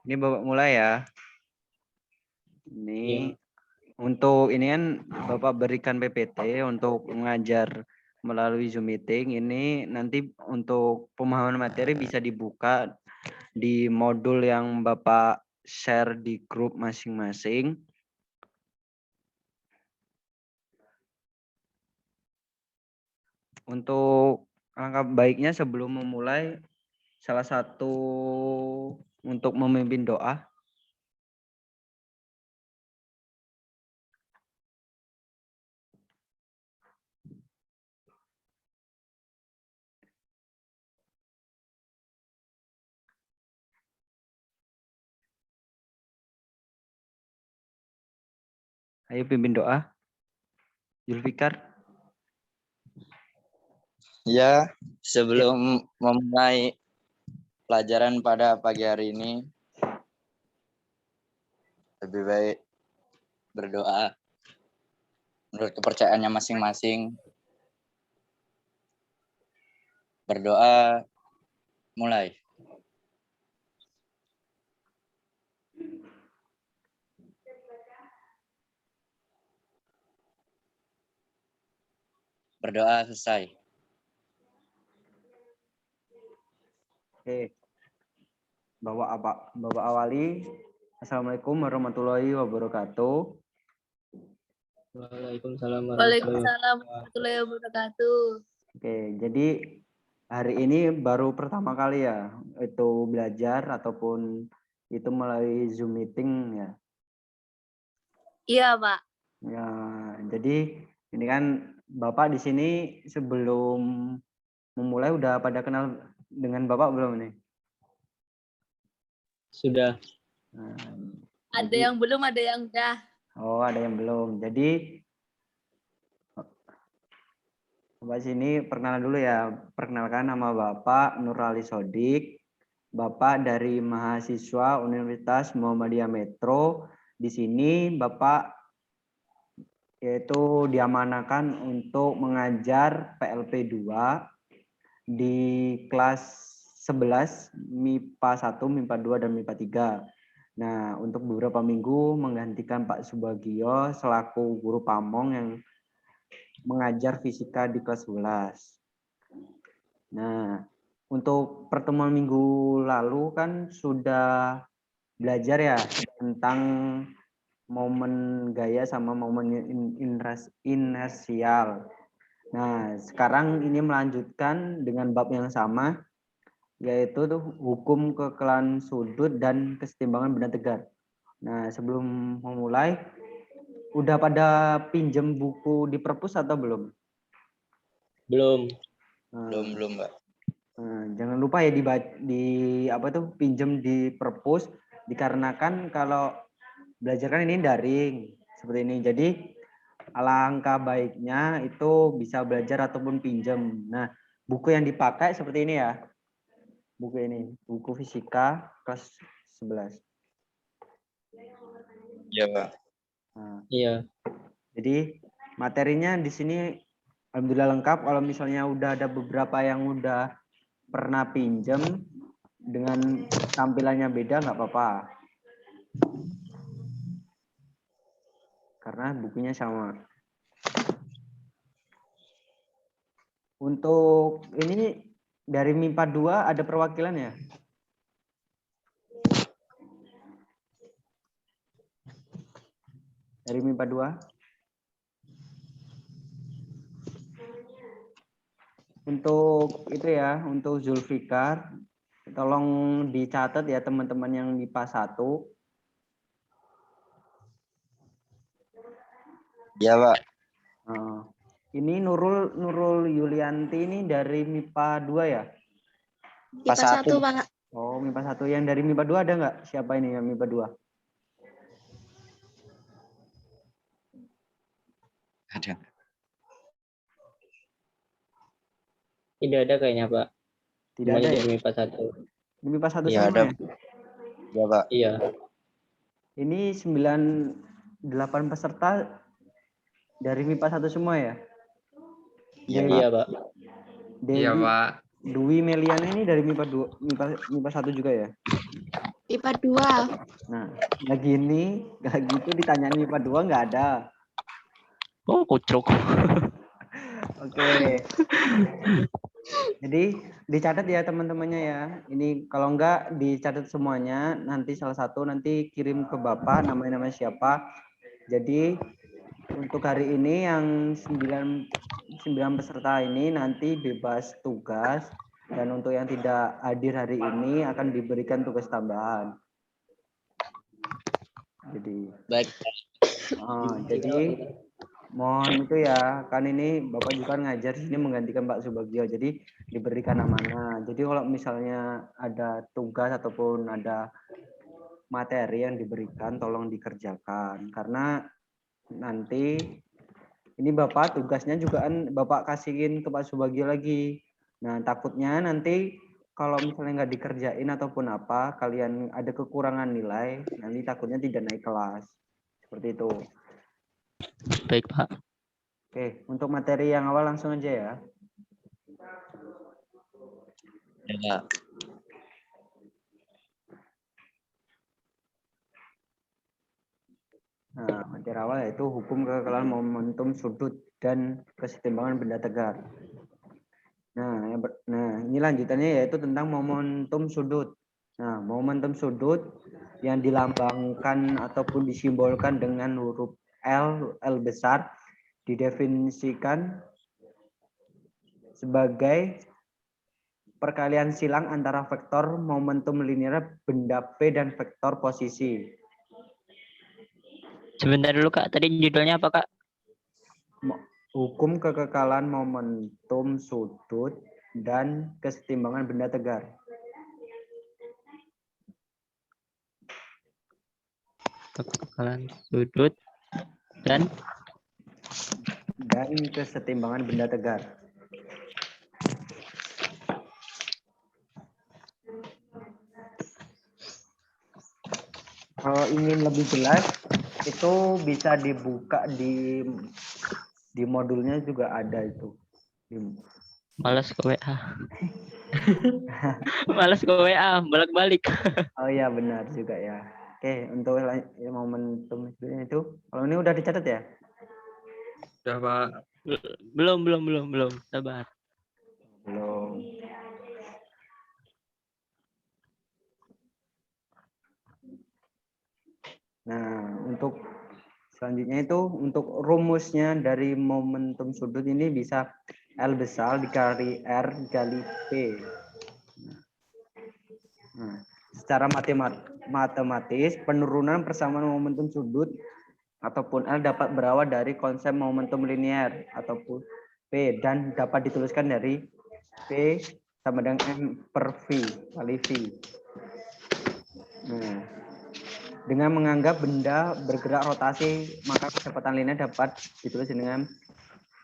Ini Bapak mulai ya. Ini untuk ini kan Bapak berikan PPT untuk mengajar melalui Zoom meeting. Ini nanti untuk pemahaman materi bisa dibuka di modul yang Bapak share di grup masing-masing. Untuk langkah baiknya sebelum memulai, salah satu untuk memimpin doa. Ayo pimpin doa. Zulfikar. Ya, sebelum memulai pelajaran pada pagi hari ini, lebih baik berdoa menurut kepercayaannya masing-masing. Berdoa, mulai. Berdoa, selesai. Oke. Bapak awali. Assalamualaikum warahmatullahi wabarakatuh. Waalaikumsalam warahmatullahi wabarakatuh. Oke, jadi hari ini baru pertama kali ya itu belajar ataupun itu melalui Zoom meeting ya. Iya, Pak. Ya, jadi ini kan Bapak di sini sebelum memulai udah pada kenal dengan Bapak belum nih? Sudah. Nah, Ada jadi, yang belum, ada yang udah. oh, ada yang belum. Jadi Bapak sini perkenalan dulu ya. Perkenalkan nama Bapak Nurali Sodik. Bapak dari mahasiswa Universitas Muhammadiyah Metro. Di sini Bapak yaitu diamanakan untuk mengajar PLP 2 di kelas 11 MIPA 1, MIPA 2 dan MIPA 3. Nah, untuk beberapa minggu menggantikan Pak Subagio selaku guru pamong yang mengajar fisika di kelas 11. Nah, untuk pertemuan minggu lalu kan sudah belajar ya tentang momen gaya sama momen inersial. Nah, sekarang ini melanjutkan dengan bab yang sama, yaitu tuh hukum kekelan sudut dan kesetimbangan benda tegar. Nah, sebelum memulai, udah pada pinjem buku di perpus atau belum? Belum. Belum, Mbak. Nah, jangan lupa ya pinjem di perpus, dikarenakan kalau belajar kan ini daring seperti ini. Jadi alangkah baiknya itu bisa belajar ataupun pinjam. Nah, buku yang dipakai seperti ini ya. Buku ini, buku fisika kelas 11. Iya, Pak. Nah, Iya. jadi materinya di sini alhamdulillah lengkap. Kalau misalnya udah ada beberapa yang udah pernah pinjam dengan tampilannya beda nggak apa-apa. Karena bukunya sama. Untuk ini dari MIPA 2 ada perwakilan ya? Dari MIPA 2. Untuk itu ya, untuk Zulfikar, tolong dicatat ya teman-teman yang MIPA 1. Iya, Pak. Ini Nurul Yulianti ini dari MIPA 2 ya? MIPA 1, Pak. Oh, MIPA 1. Yang dari MIPA 2 ada nggak? Siapa ini yang MIPA 2? Ada. Tidak ada kayaknya, Pak. Tidak ada ya? MIPA 1. Di MIPA 1 Iya, semua ada. ya? Iya, Pak. Iya. Ini 8 peserta dari MIPA 1 semua ya? Iya, Dewi, Pak. Iya, Pak. Iya, Dewi, Pak. Dwi Meliana ini dari MIPA 2, MIPA 1 juga ya? IPA 2. Nah, lagi ini, gitu ditanyain MIPA 2 nggak ada. Oh, kucuk. Oke. Jadi dicatat ya teman-temannya ya. Ini kalau enggak dicatat semuanya, nanti salah satu nanti kirim ke Bapak namanya siapa. Jadi untuk hari ini yang 9 peserta ini nanti bebas tugas, dan untuk yang tidak hadir hari ini akan diberikan tugas tambahan. Jadi Baik. jadi mohon itu ya, kan ini Bapak juga ngajar di sini menggantikan Pak Subagio, jadi diberikan amanah. Jadi kalau misalnya ada tugas ataupun ada materi yang diberikan, tolong dikerjakan. Karena nanti ini Bapak tugasnya juga kan Bapak kasihin ke Pak Subagio lagi. Nah, takutnya nanti kalau misalnya nggak dikerjain ataupun apa, kalian ada kekurangan nilai, nanti takutnya tidak naik kelas. Seperti itu. Baik, Pak. Oke, untuk materi yang awal langsung aja ya. Ya, Nah, materi awal yaitu hukum kekekalan momentum sudut dan kesetimbangan benda tegar. Nah, ini lanjutannya yaitu tentang momentum sudut. Nah, momentum sudut yang dilambangkan ataupun disimbolkan dengan huruf L besar didefinisikan sebagai perkalian silang antara vektor momentum linear benda P dan vektor posisi. Sebentar dulu, Kak. Tadi judulnya apa, Kak? Hukum kekekalan momentum sudut dan kesetimbangan benda tegar. Kekekalan sudut dan kesetimbangan benda tegar. Kalau ingin lebih jelas, itu bisa dibuka di modulnya juga ada itu. malas ke WA. Malas ke WA, balik-balik. Oh iya benar juga ya. Oke, untuk momentum itu, kalau ini udah dicatat ya? Udah, Pak. Belum. Sabar. Belum. Nah, untuk selanjutnya itu untuk rumusnya dari momentum sudut ini bisa L besar dikali R dikali P. Nah, secara matematis penurunan persamaan momentum sudut ataupun L dapat berawal dari konsep momentum linear ataupun P dan dapat dituliskan dari P sama dengan M per V kali V. Nah, dengan menganggap benda bergerak rotasi, maka kecepatan linear dapat ditulis dengan V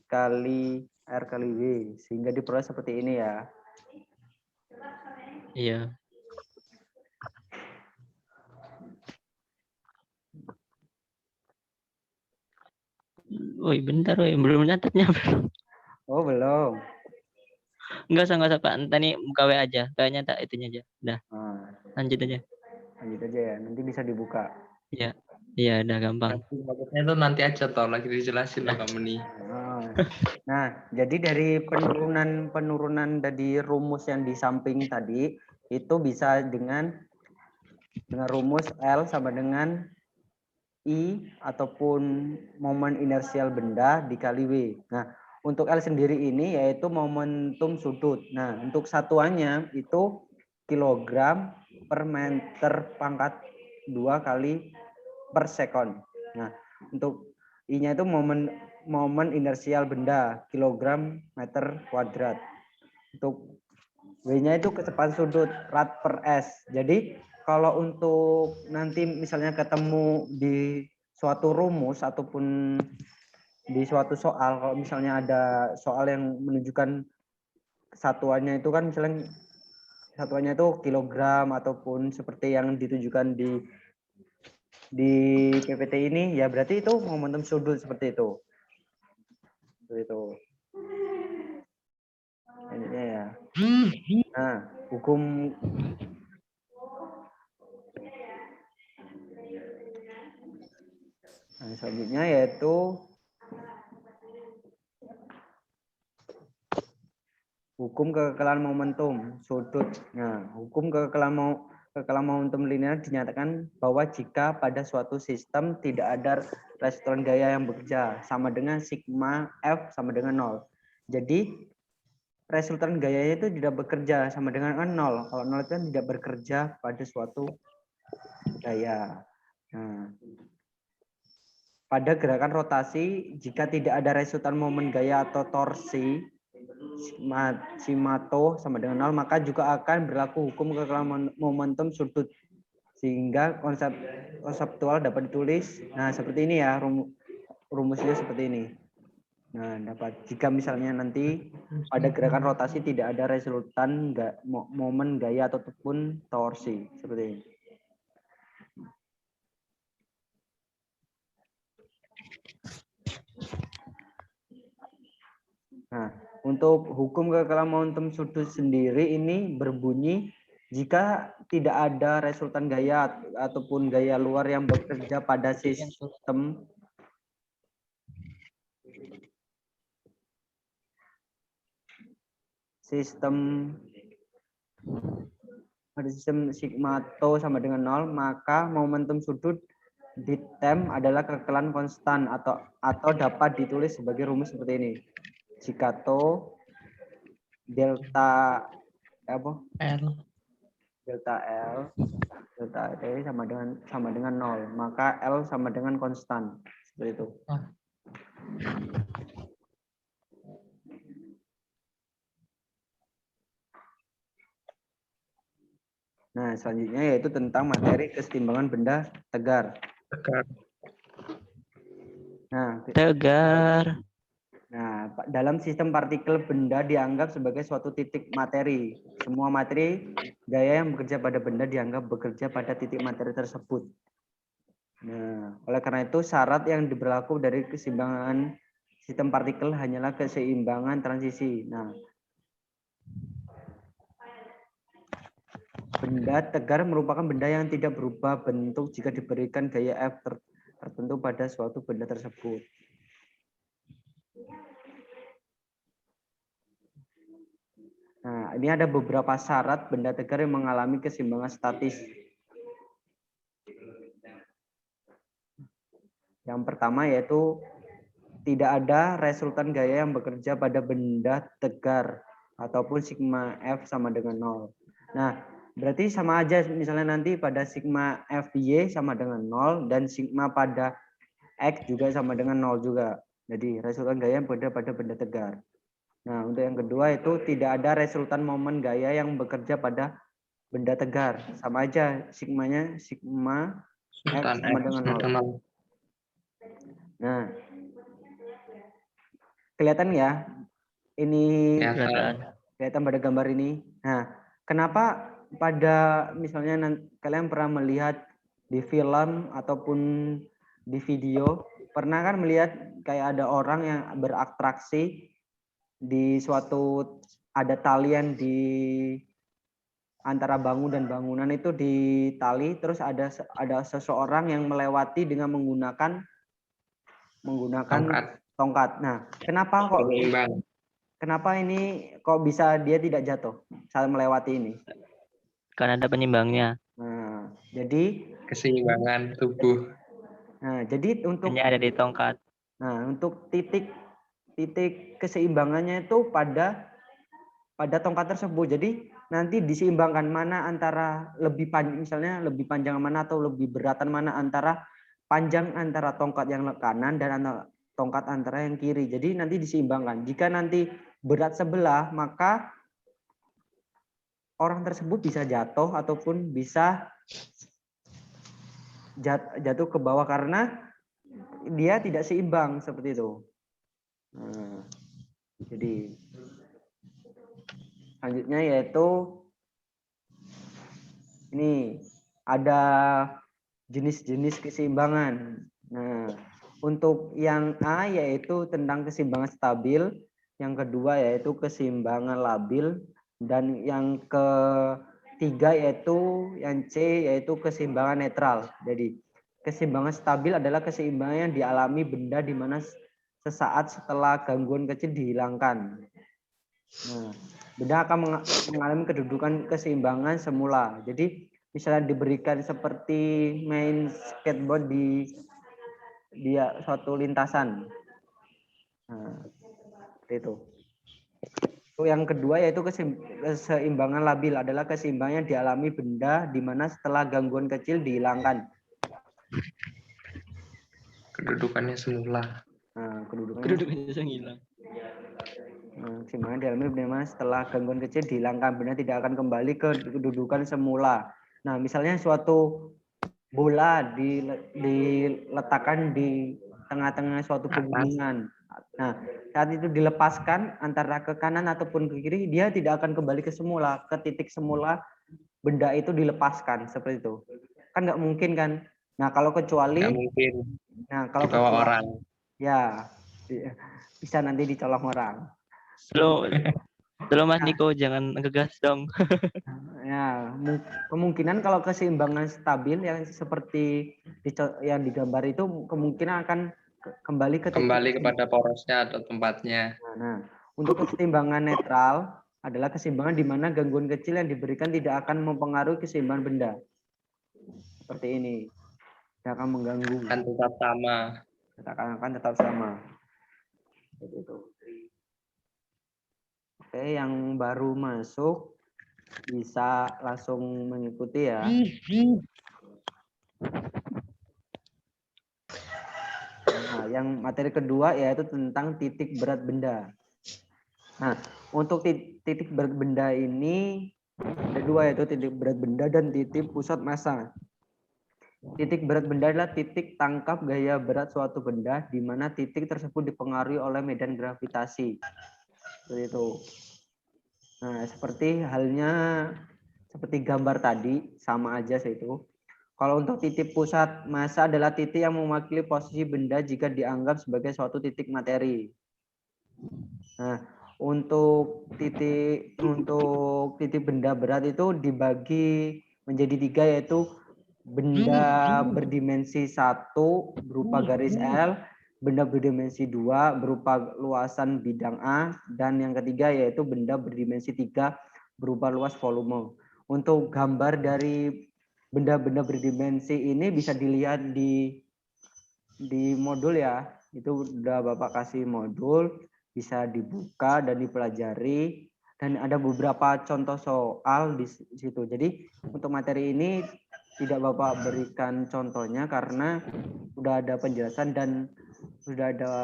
kali R kali W. Sehingga diperoleh seperti ini ya. Iya. Woi, bentar, woi. Belum nyatetnya. Oh, belum. Enggak usah, Pak. Nanti nih buka WA aja. Kayaknya tak itunya aja. Udah, Nah, lanjut aja. lanjut aja ya. Nanti bisa dibuka. Iya. Iya, udah gampang. Bagusnya itu nanti aja toh lagi dijelasin loh kamu nih. Nah, jadi dari penurunan dari rumus yang di samping tadi itu bisa dengan rumus L sama dengan I ataupun momen inersial benda dikali W. Nah, untuk L sendiri ini yaitu momentum sudut. Nah, untuk satuannya itu kilogram per meter pangkat 2 kali per sekon. Nah, untuk I-nya itu momen inersial benda kilogram meter kuadrat. Untuk W-nya itu kecepatan sudut rad per S. Jadi kalau untuk nanti misalnya ketemu di suatu rumus ataupun di suatu soal, kalau misalnya ada soal yang menunjukkan satuannya itu kan misalnya satuannya itu kilogram ataupun seperti yang ditunjukkan di PPT ini, ya berarti itu momentum sudut seperti itu. Seperti itu. Selanjutnya ya. Nah, hukum selanjutnya yaitu hukum kekekalan momentum sudut. Nah, hukum kekekalan momentum linear dinyatakan bahwa jika pada suatu sistem tidak ada resultan gaya yang bekerja sama dengan sigma F sama dengan 0. Jadi resultan gayanya itu tidak bekerja sama dengan 0. Kalau 0 itu kan tidak bekerja pada suatu gaya. Nah, pada gerakan rotasi, jika tidak ada resultan momen gaya atau torsi, simato sama dengan 0, maka juga akan berlaku hukum kekekalan momentum sudut. Sehingga konseptual dapat ditulis. Nah, seperti ini ya, rumusnya seperti ini. Nah, dapat jika misalnya nanti pada gerakan rotasi tidak ada resultan momen gaya ataupun torsi, seperti ini. Nah, untuk hukum kekekalan momentum sudut sendiri ini berbunyi jika tidak ada resultan gaya ataupun gaya luar yang bekerja pada sistem sigmato sama dengan 0, maka momentum sudut di tem adalah kekekalan konstan atau dapat ditulis sebagai rumus seperti ini. Jikato delta delta T sama dengan 0, maka L sama dengan konstan. Seperti itu. Nah, selanjutnya yaitu tentang materi kesetimbangan benda tegar. Nah, dalam sistem partikel benda dianggap sebagai suatu titik materi. Semua materi gaya yang bekerja pada benda dianggap bekerja pada titik materi tersebut. Nah, oleh karena itu syarat yang berlaku dari keseimbangan sistem partikel hanyalah keseimbangan transisi. Nah, benda tegar merupakan benda yang tidak berubah bentuk jika diberikan gaya F tertentu pada suatu benda tersebut. Nah, ini ada beberapa syarat benda tegar yang mengalami keseimbangan statis. Yang pertama yaitu tidak ada resultan gaya yang bekerja pada benda tegar ataupun sigma F sama dengan 0. Nah, berarti sama aja misalnya nanti pada sigma FY sama dengan 0 dan sigma pada X juga sama dengan 0 juga. Jadi resultan gaya yang bekerja pada benda tegar. Nah, untuk yang kedua itu tidak ada resultan momen gaya yang bekerja pada benda tegar. Sama aja sigmanya sigma F sama dengan 0. Nah, kelihatan ya? Ini kelihatan pada gambar ini. Nah, kenapa pada misalnya kalian pernah melihat di film ataupun di video, pernah kan melihat kayak ada orang yang beratraksi di suatu ada talian di antara bangun dan bangunan itu di tali, terus ada seseorang yang melewati dengan menggunakan tongkat. Nah, kenapa ini kok bisa dia tidak jatuh saat melewati ini? Karena ada penyimbangnya. Nah, jadi keseimbangan tubuh. Nah, jadi untuk hanya ada di tongkat. Nah, untuk titik keseimbangannya itu pada tongkat tersebut. Jadi nanti diseimbangkan mana antara lebih panjang, misalnya lebih panjang mana atau lebih beratan mana antara panjang antara tongkat yang kanan dan tongkat antara yang kiri. Jadi nanti diseimbangkan. Jika nanti berat sebelah, maka orang tersebut bisa jatuh ataupun bisa jatuh ke bawah karena dia tidak seimbang seperti itu. Nah, jadi selanjutnya yaitu ini ada jenis-jenis keseimbangan. Nah, untuk yang A yaitu tentang keseimbangan stabil. yang kedua yaitu keseimbangan labil, dan yang ketiga yaitu yang C yaitu keseimbangan netral. Jadi keseimbangan stabil adalah keseimbangan yang dialami benda di mana sesaat setelah gangguan kecil dihilangkan. Nah, benda akan mengalami kedudukan keseimbangan semula. Jadi misalnya diberikan seperti main skateboard di suatu lintasan. Nah, seperti itu. Yang kedua yaitu keseimbangan labil adalah keseimbangan yang dialami benda di mana setelah gangguan kecil dihilangkan. Kedudukannya semula. Nah, Kedudukannya langsung hilang. Keseimbangan dialami benda di mana setelah gangguan kecil dihilangkan, benda tidak akan kembali ke kedudukan semula. Nah, misalnya suatu bola diletakkan di tengah-tengah suatu pegunungan. Nah, saat itu dilepaskan antara ke kanan ataupun ke kiri, dia tidak akan kembali ke semula, ke titik semula benda itu dilepaskan seperti itu. Kan nggak mungkin kan? Nah, kalau kecuali Nggak mungkin kalau dibawa kecuali, orang. ya bisa nanti dicolong orang. Slow Mas Niko, jangan ngegas dong. Ya, kemungkinan kalau keseimbangan stabil yang seperti yang digambar itu kemungkinan akan kembali ke Kembali kepada porosnya atau tempatnya. Nah, untuk keseimbangan netral adalah keseimbangan di mana gangguan kecil yang diberikan tidak akan mempengaruhi keseimbangan benda. Seperti ini. Tidak akan mengganggu. Akan tetap sama. Akan tetap sama. Seperti itu. Oke, yang baru masuk bisa langsung mengikuti ya. Nah, yang materi kedua yaitu tentang titik berat benda. Nah, untuk titik berat benda ini ada dua, yaitu titik berat benda dan titik pusat massa. Titik berat benda adalah titik tangkap gaya berat suatu benda di mana titik tersebut dipengaruhi oleh medan gravitasi. Seperti itu. Nah, seperti halnya seperti gambar tadi, sama aja itu. Kalau untuk titik pusat massa adalah titik yang mewakili posisi benda jika dianggap sebagai suatu titik materi. Nah, untuk titik benda berat itu dibagi menjadi tiga, yaitu benda berdimensi 1 berupa garis L, benda berdimensi 2 berupa luasan bidang A, dan yang ketiga yaitu benda berdimensi 3 berupa luas volume. Untuk gambar dari benda-benda berdimensi ini bisa dilihat di modul ya. Itu udah Bapak kasih modul, bisa dibuka dan dipelajari, dan ada beberapa contoh soal di situ. Jadi untuk materi ini tidak Bapak berikan contohnya karena udah ada penjelasan dan sudah ada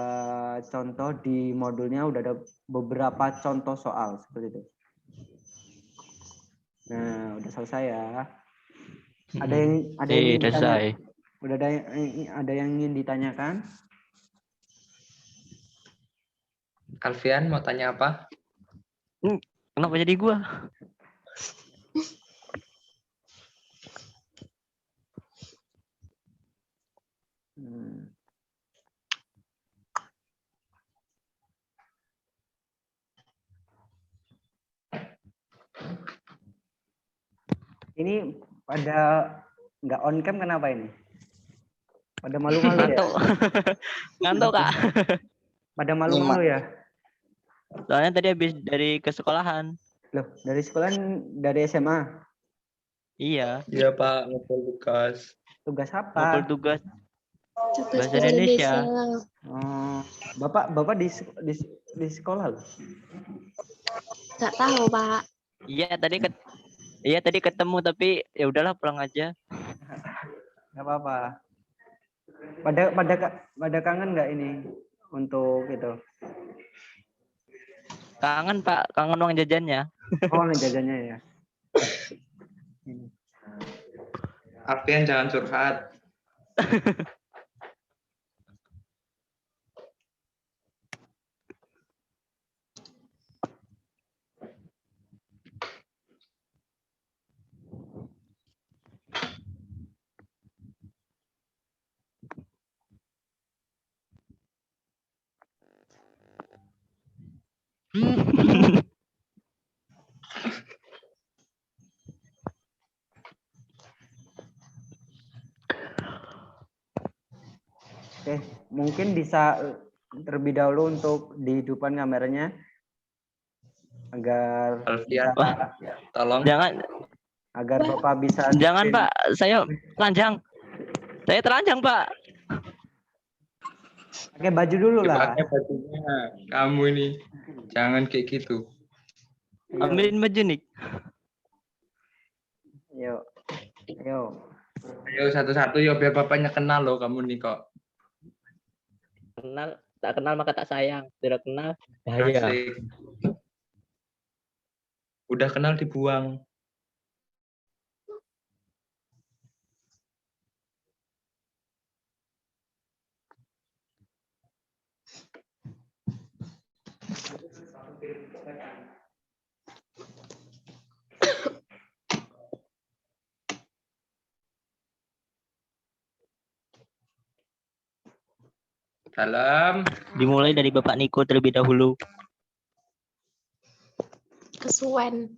contoh di modulnya, udah ada beberapa contoh soal seperti itu. Nah, udah selesai ya. Ada yang ingin ditanya? Udah ada yang ingin ditanyakan? Alfian mau tanya apa? Kenapa jadi gua? Ini pada nggak on cam kenapa ini? Pada malu-malu ya? Ngantuk Kak. Pada malu-malu ya? Soalnya tadi habis dari ke sekolahan. Loh, dari sekolah, dari SMA? Iya. Iya Pak, ngumpul tugas. Tugas Ngumpul apa? tugas Tugas bahasa Indonesia. Oh, Bapak di sekolah loh? Nggak tahu, Pak. Iya tadi ketemu tapi ya udahlah pulang aja. Nggak apa-apa. Pada kangen nggak ini untuk itu? Kangen Pak, kangen uang jajannya. Oh, jajannya ya. Alfian jangan curhat. Oke, mungkin bisa terlebih dahulu untuk dihidupkan kameranya agar Alfian, Wah. tolong. Jangan, agar Bapak bisa jangan screen. Pak. Saya telanjang. Saya telanjang Pak. Pakai baju dulu lah. Dipakai bajunya. Kamu ini jangan kayak gitu. Ambilin baju nih. Yuk. Yuk. Ayo satu-satu yuk biar bapaknya kenal loh kamu nih kok. Kenal, tak kenal maka tak sayang. Tidak kenal, bahaya. Asik. Udah kenal dibuang. Salam. Dimulai dari Bapak Niko terlebih dahulu. Kesuwen.